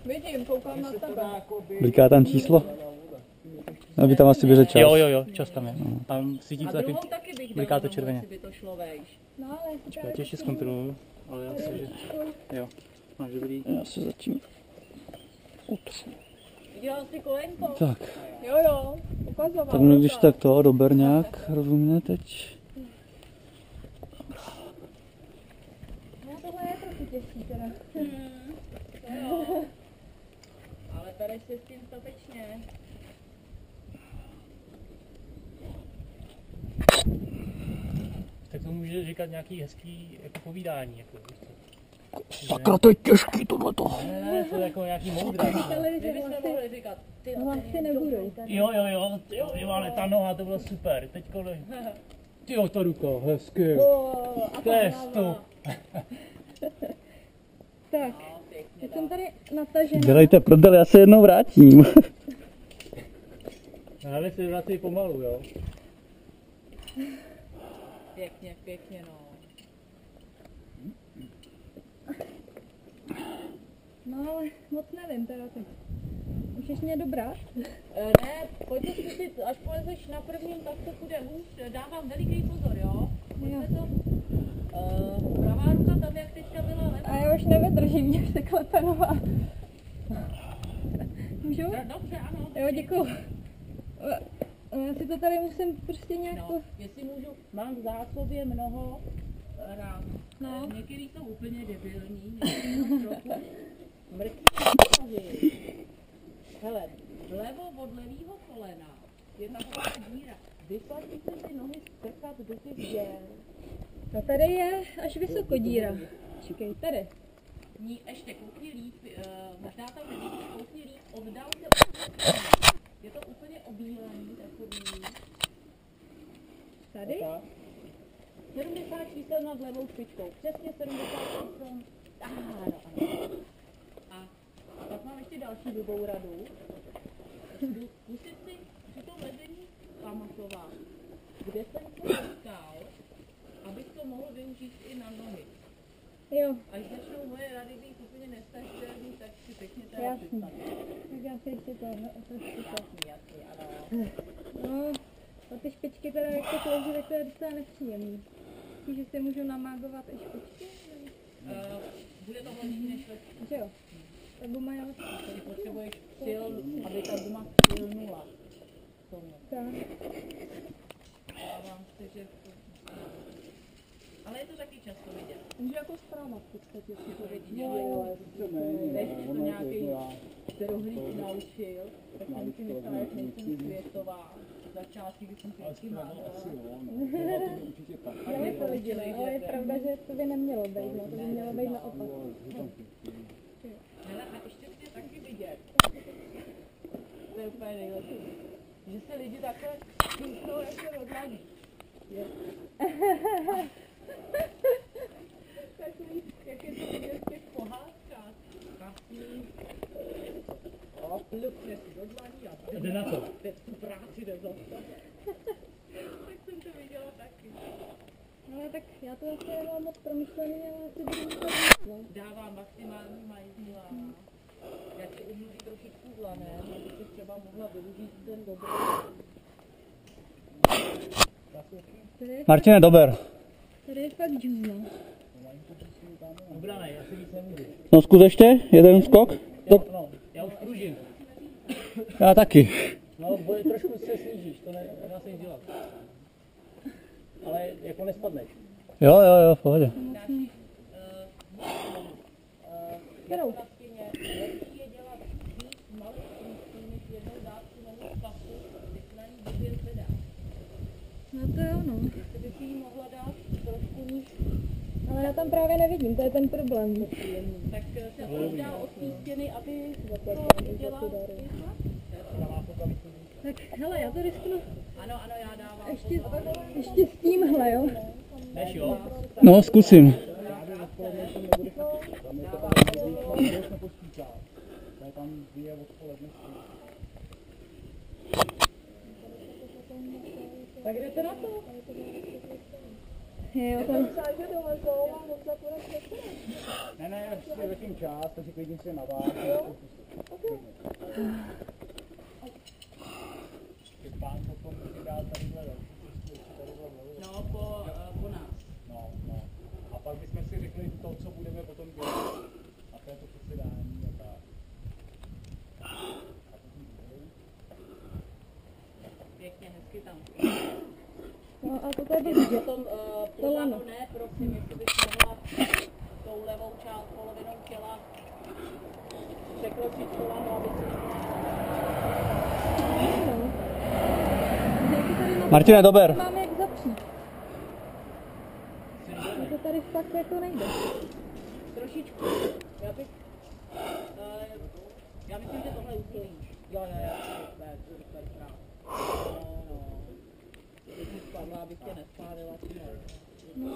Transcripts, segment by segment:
Vidím, koukám na tebe. Bliká tam číslo? Aby tam asi běže čas. Jo, čas tam je. Tam svítí to taky, bliká to červeně. Počkej, já tě ještě zkontroluju, ale já si, že... Jo, máš dobrý. Já se zatím utřu. Dělal jsi kolenko? Tak. Jo, ukazoval. Tak mě když tak to, do berňák, rozumíme teď. No tohle je trochu těžký teda. Jo. Ale pereš se s tím statečně. Tak to může říkat nějaký hezký jako povídání. Jako, sakra, to je těžký tohleto. Ne, to je jako nějaký moudrý. Hlasy nebudou. Jo, ale ta noha, to bylo super. Teďko, tyjo, to ruko, hezky. Testu. Tak, já jsem tady natažená. Dělejte prdel, já se jednou vrátím. Ale si vrací pomalu, jo. Pěkně, no. No ale moc nevím teda teď. Můžeš mě dobrat? Ne, pojďte zkusit, až polezeš na prvním, tak to půjde hůř. Dávám veliký pozor, jo? Pojďme to. Pravá ruka tam, jak teďka byla levá. A já už nevydržím, mě se klepe nová. Můžu? Dobře, ano. Jo, děkuju. Já si to tady musím prostě nějak... No, jestli můžu, mám v zásobě mnoho rám. No. Některý jsou úplně debilní, některý jsou trochu mrtvý. Hele, vlevo od levýho kolena je taková díra. Vyplatíte si nohy strkat do těch děl. A tady je až vysoko díra. Čekej, tady. Ní ještě koukni líp, možná tam nevidíš, koukni líp, oddal se je to úplně obílený, takový. Tady? 70 čísel nad levou špičkou, přesně 70 čísel. Ano. A pak mám ještě další dobrou radu. Zkusit si při tom lezení pamatovat, kde jsem se potkal, abych to mohl využít i na nohy. Jo. Až začnou moje rady být úplně nestačitelný, tak si pěkně teda představit. Tak já si ještě to Jasný, ano. No, a ty špičky teda, jak to klouží, tak to je docela nepříjemný. Že si můžu namágovat i špičky? Bude to hodně než lepší. Že jo? Ta guma je lepší. Potřebuješ sil, aby ta guma silnula. Tak. Dávám si, že... Ale je to taky často vidět. Můžu jako zpráva v podstatě si to vidět. Než to nějaký rohlík naučil, tak jsem si myslela, jak nejsem světová. Začátky, když jsem si vždycky mávala. Ale to viděli, ale je pravda, že to by nemělo být, no. To by mělo být naopak. Hele, a ještě mě taky vidět. To je úplně nejlepší. Že se lidi takhle chytnou, jak se rozladí. Takový, jak je to vidět v těch pohádkách. Krásný. Lukne si do dlaní a jde na to. Tu práci jde zase. Tak jsem to viděla taky. Ale tak já to asi nemám moc promyšlený, ale asi budu muset no. Dávám maximální majzla. Já ti umluví trošičku zlanem, aby si třeba mohla využít ten dobrý. Martine, dober. Tady je fakt džungla. Dobrá, já si víc nemůžu. No zkus ještě, jeden skok. No, já už kružím. Já taky. No, trošku se snížíš, to nedá se nic dělat. Ale jako nespadneš. Jo, v pohodě. Kterou? Lepší je dělat víc malých krůčků, než jednou dát si novou papu, když na ní době sedá. No to jo, no. Jestli by si ji mohla dát trošku níž. Ale já tam právě nevidím, to je ten problém. Tak se oddá od té stěny, aby to viděla. Tak hele, já to risknu. Ano, já dávám. Ještě s tímhle, jo? Než jo. No, zkusím. Tak jdete na to? Jo, tam... Ne, ještě zatím čas, takže klidně se naváží. Pán potom může dát tadyhle No, po nás. No. A pak bychom si řekli to, co budeme potom dělat. A to je to předsedání a tak. Pěkně, hezky tam. No a to tady vidět. Potom pozadu ne, prosím, jestli bys mohla tou levou část polovinou těla překročit kolano, aby si Martine, dober. Máme jak zapřít. A to tady fakt jako nejde. trošičku. Já myslím, že tohle uchylíš. Jo, super, krát. No. Když jsi spadla, abych tě nespálila. No.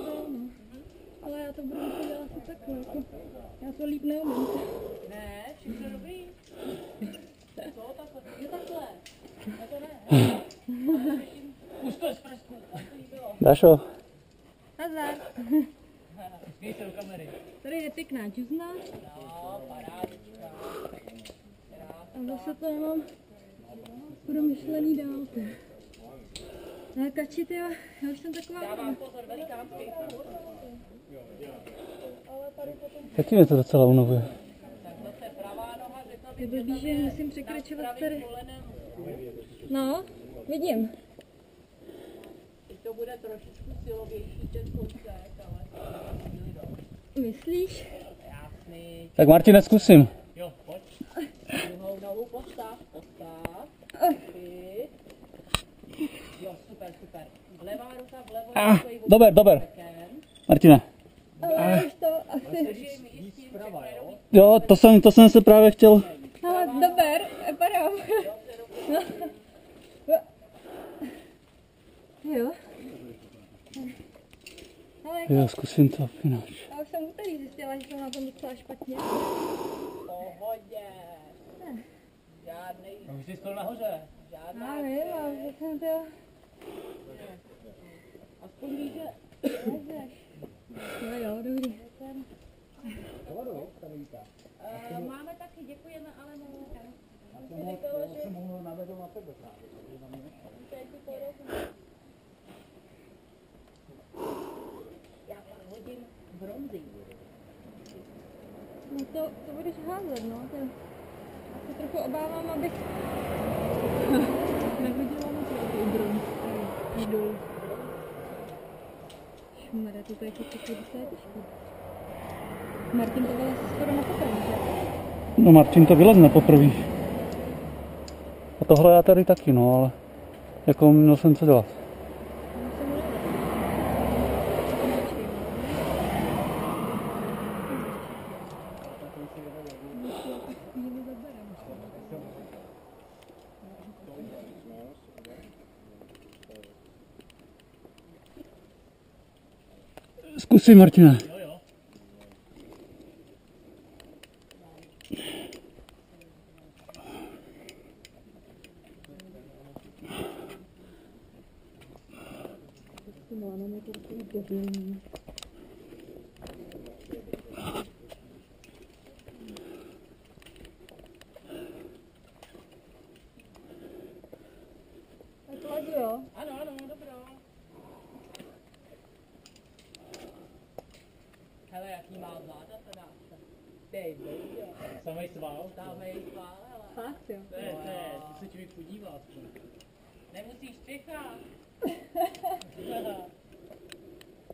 Ale já to budu muset dělat asi takhle. Jako. Já to líp neumím. Ne, všechno dobrý. Co, takhle? Je takhle. Ne, to ne. Už to je z prsku. Dašo. Nazdar. Měj se do kamery. Tady je pěkná džuzna. No, parádička. A zase to nemám promyšlený dál. Ale kači, tyjo, já už jsem taková... Dávám pozor, velikánský. Taky mě to docela unavuje. Tak zase pravá noha, řekla Je bych, blbý, že musím překračovat pravým tady. kolenem. No, vidím. Teď to bude trošičku silovější ten kousek, ale... Myslíš? Jasný. Tak Martine, zkusím. Jo, pojď. Druhou nohu postav. Ty. Jo, super. Levá ruka vlevo. Dober. Martine. Ale už to asi... Držím jistým, Jo, to jsem se právě chtěl. Ale dober, padám. Jo. Ale Jo, zkusím to jinak. já už jsem úterý zjistila, že jsem na tom docela špatně. pohodě. Žádnej. No už jsi skoro nahoře. Žádná. Já vím, ale jsem to... Aspoň víš, že... Jo, dobrý. Máme taky, děkujeme, ale mohu. jsem mohl navedl na tebe právě. Já pak hodím bronzy. No to budeš házet, no. To... Já se trochu obávám, abych... Neviděla moc velký bronz. Idol. Šumere, to je takový desetičku. Martin to vylez skoro na poprvé, že? No Martin to vylezne poprvé. A tohle já tady taky, no, ale jako měl jsem co dělat. Zkusím, Martine. Tak lezu, jo? Ano, dobro. Hele, jaký má záda teda. Dej, jo. Samej sval. Dáme jí chvál, hele. Fakt, jo. To se člověk podívá aspoň. Nemusíš spěchat.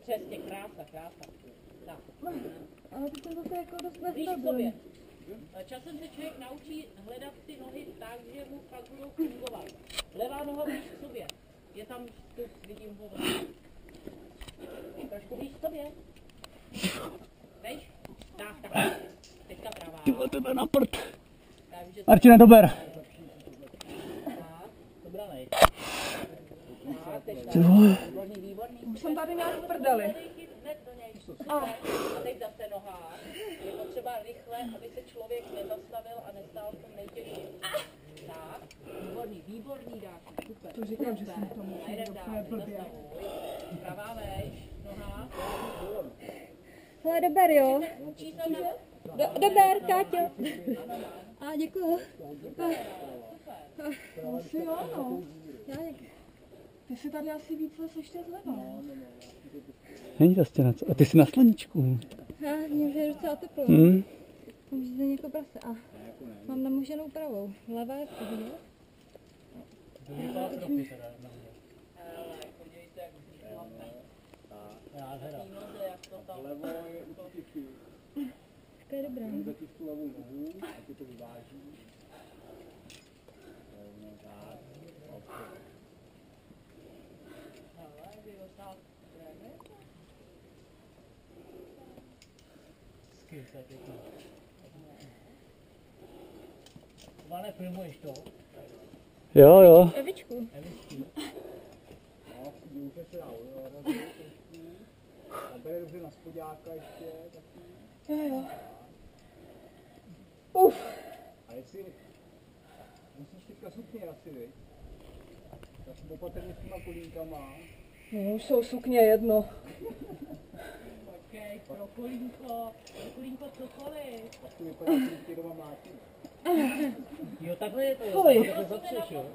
Přesně, krása. Tak. Ale to jsem zase jako dost Blíž k nestabilní. sobě. Časem se člověk naučí hledat ty nohy tak, že mu pak budou fungovat. Levá noha blíž k sobě. Je tam stup, vidím ho. Trošku blíž k sobě. Veš? Tak. Teďka pravá. Tyhle tebe na prd. Já vím, že Martine, dober. tak. Dobrá, nej. Tak, teď Ty vole. výborný. Už jsem tady nějak v prdeli. Hned do něj. A teď zase noha. Je potřeba rychle, aby se člověk nezastavil a nestál v tom nejtěžším. Tak, výborný dáš. Super. To říkám, že jsem to musím Jeden dáš, nezastavuj. Pravá vejš, noha. Hele, dober, jo. Číslo na... Dober, Káťo. A děkuju. Asi jo, no. Ty si tady asi víc ještě zleva. Není to stěna, co? A ty jsi na slaníčku. Mně je docela teplo. Může se někoho prase. A mám namoženou pravou. Levá je v pohodě. Levo je určitě To je dobré. zatím tu levou nohu, a ty to vyváží. Pane, filmuješ to? Jo. Evičku. No, může se dá urazit trošku. A bere dobře na spoďáka ještě taky. Jo. A jestli musíš teďka sukně asi, viď? Tak jsem opatrně s těma kolínkama. No, už jsou sukně jedno. Okej, pro kolínko cokoliv. Tak to vypadá, že tě doma mlátí. Jo, takhle je to. Oj. To zapřeš, jo?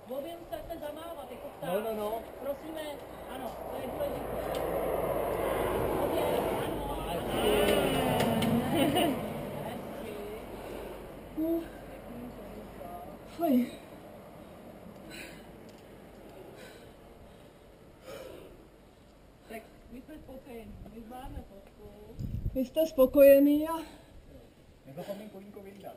Objem se zamávat, jako ptát. No. Prosíme, ano, to je důležité. Objem, ano. Fuj. Tak my jsme spokojení. My zvládne fotku. Vy jste spokojený a... Nezapomeň kolínko vyndat.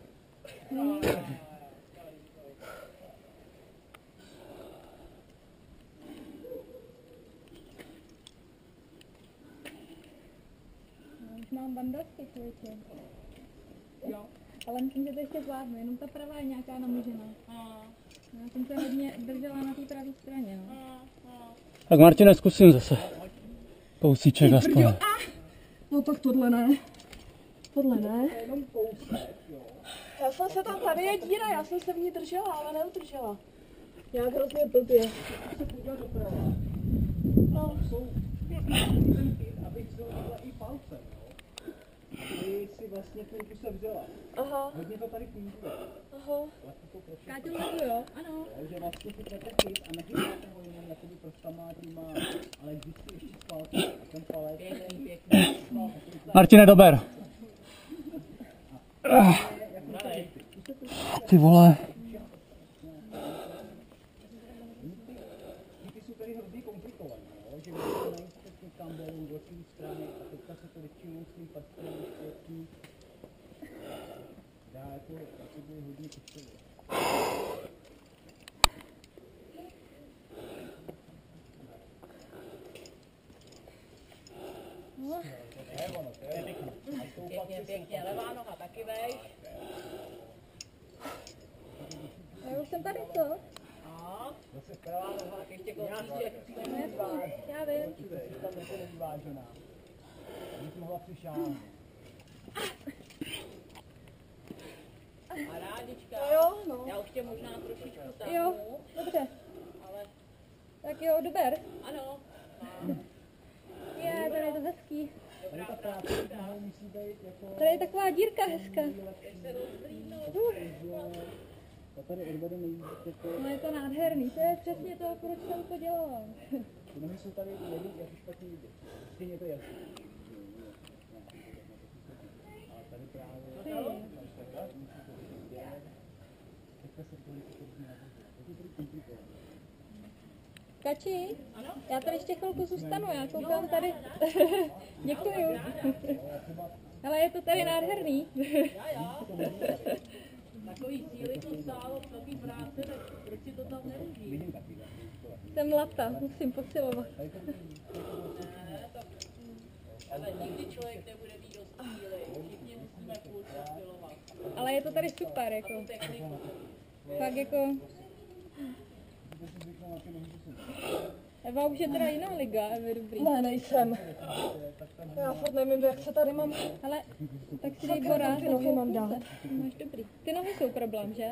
Už mám bandasky, člověče. Jo. Ale myslím, že to ještě zvládnu. Jenom ta pravá je nějaká namožená. Já jsem se hodně držela na té pravé straně. No. Tak Martine, zkusím zase. Kousíček aspoň. No tak tohle ne. Tohle ne. Já jsem se tam, tady je díra, já jsem se v ní držela, ale neudržela. Nějak hrozně blbě. No. Abych zvolila i palcem, jo. Ty si vlastně tu se vzala. Aha, Hodně to tady funguje. aha. Vlastně to prosím. Káťu, lezu, jo? Ano. Takže vlastně si chcete chyt a nechybáte ho jenom jakoby prstama těma, ale vždycky ještě s palcem a ten palec. Martine, dober. Ty vole. Ty jsou tady hrozně komplikované, jo? Že musíte najít přesně kam berou do té strany a teďka se to většinou s tím prstem štětí. Dá jako hodně potřebuje. Pěkně, levá noha taky vejš. Já už jsem tady, co? Zase pravá noha, Tak ještě kousíček. Já vím. tam jako nevyvážená. Bych mohla přišáhnout. A rádička. Jo, no. Já už tě možná trošičku táhnu. Jo, dobře. Ale Tak jo, dober. ano. Je, tady je to hezký. Tady ta práce nohou musí být jako... Tady je taková dírka hezká. To tady odvede nejvíc jako... No je to nádherný, to je přesně to, proč jsem to dělala. Ty nohy jsou tady neví, jak špatně vidět. Stejně to je jasný. Ale tady právě... Teďka se to hodně je to tady komplikované. Kači, já tady ještě chvilku zůstanu, já koukám tady. Děkuju. Ale je to tady nádherný. Takový síly to stálo, takový práce, tak proč si to tam nerudí? Jsem lata, musím posilovat. Ale nikdy člověk nebude mít dost síly, všichni musíme furt posilovat. Ale je to tady super, jako. Techniku. Fakt jako. Eva už je teda jiná liga, Eva, dobrý. Ne, nejsem. Já furt nevím, jak se tady mám... Ale tak si dej Bora, ty nohy mám dát. Máš dobrý. Ty nohy jsou problém, že?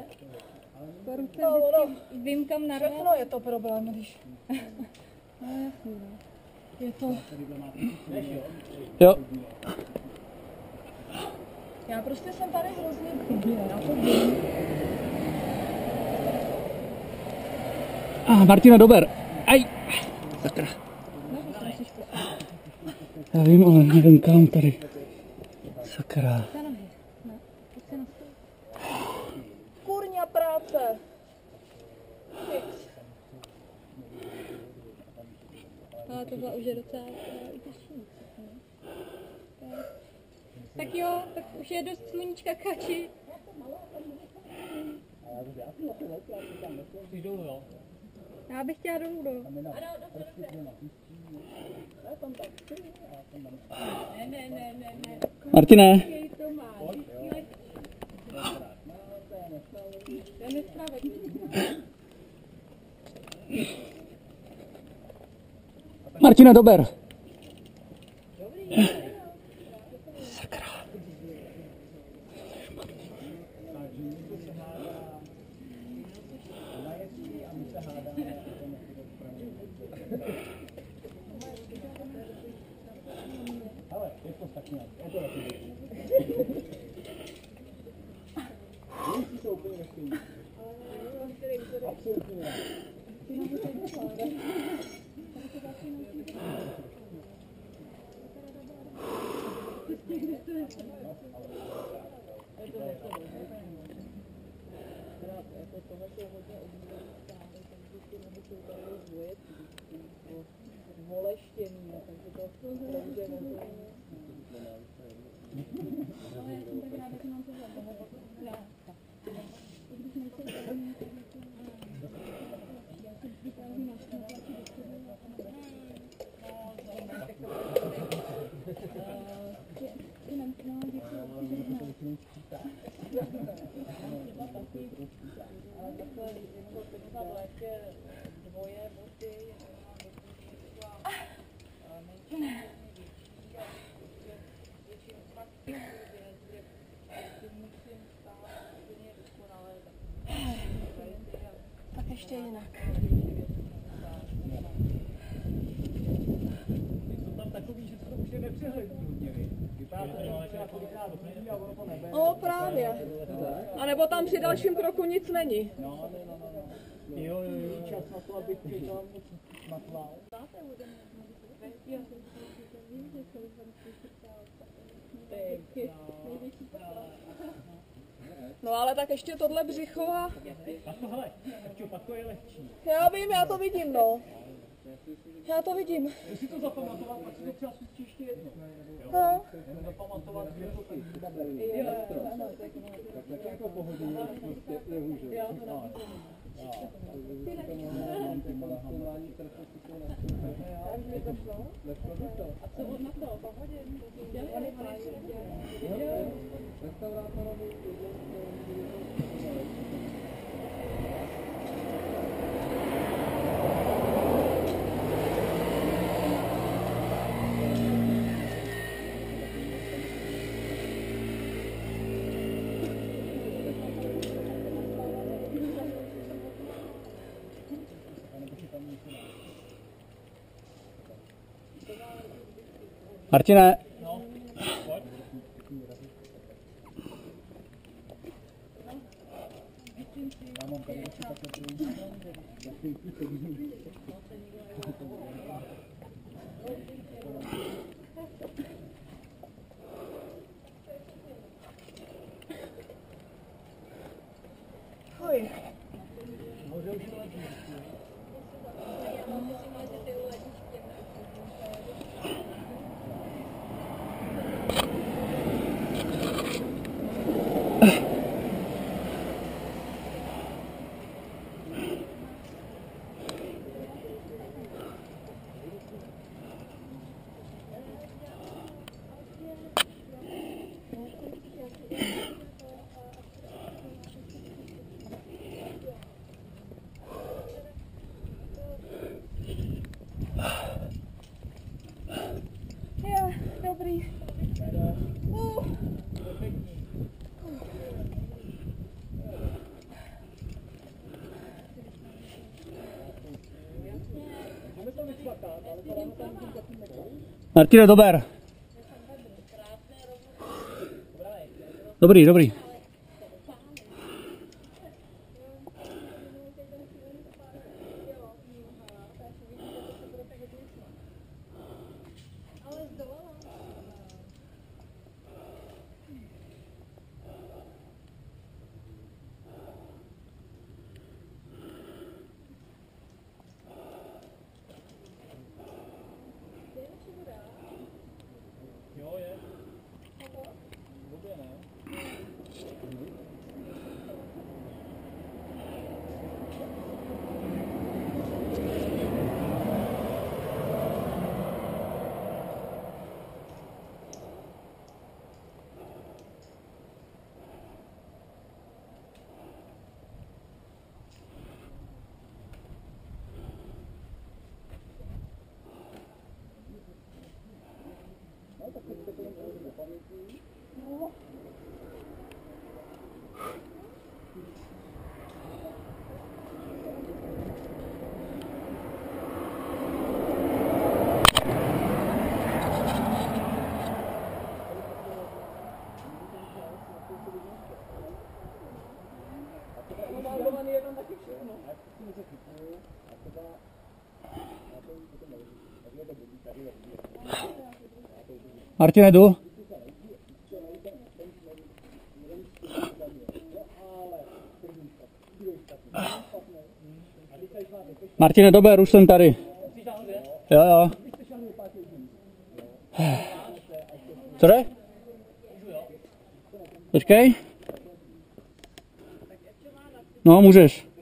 Po ruce No, vždycky vím kam narvat. Všechno je to problém, když... No jasný, no. Je to... Jo. Já prostě jsem tady hrozně blbě, já to vím. Martina, dober. Aj. Sakra. Já vím, ale nevím kam tady. Sakra. Kurňa práce. Ale tohle už je docela těžší. Tak jo, tak už je dost sluníčka kači. Jsi dolů, jo? Já bych chtěla dolů, do. Ne. Martine. Jej to má. To je nespravedlivý. Martina, dober. Sakra. Ale je to tak nějak, je to taky. Všichni jsou úplně nestejní. Absolutně ne. Voleštění, takže to použije tak ještě jinak. Jsou tam takový, že to už je nepřehledný hodně, vy. Vypadá to, třeba kolikrát doplní a ono to nebe. No právě. A nebo tam při dalším kroku nic není. No. Jo. Čas na to, abych to tam moc matlal. No ale tak ještě tohle břicho a... Pak to, hele, pak to je lehčí. Já vím, já to vidím, no. Já to vidím. Jestli to zapamatovat, pak si to třeba zkusí ještě jedno. No. Zapamatovat, že to tak třeba baví. Tak jako pohodlně, prostě je hůře. A co od na to? Pohodě. Martine. Oj. Martine, dober. Dobrý, dobrý. Martine, jdu. Martine, dober, už jsem tady. Jo, jo. Co jde? Počkej. No, můžeš.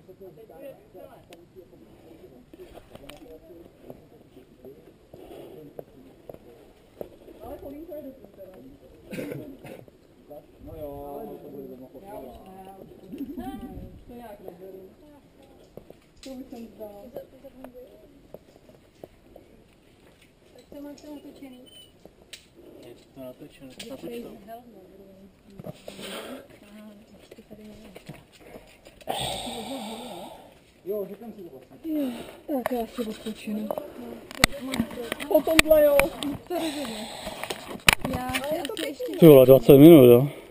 Tak já si odpočinu. Po tomhle jo. Já si asi ještě... Ty vole, 20 minut, jo.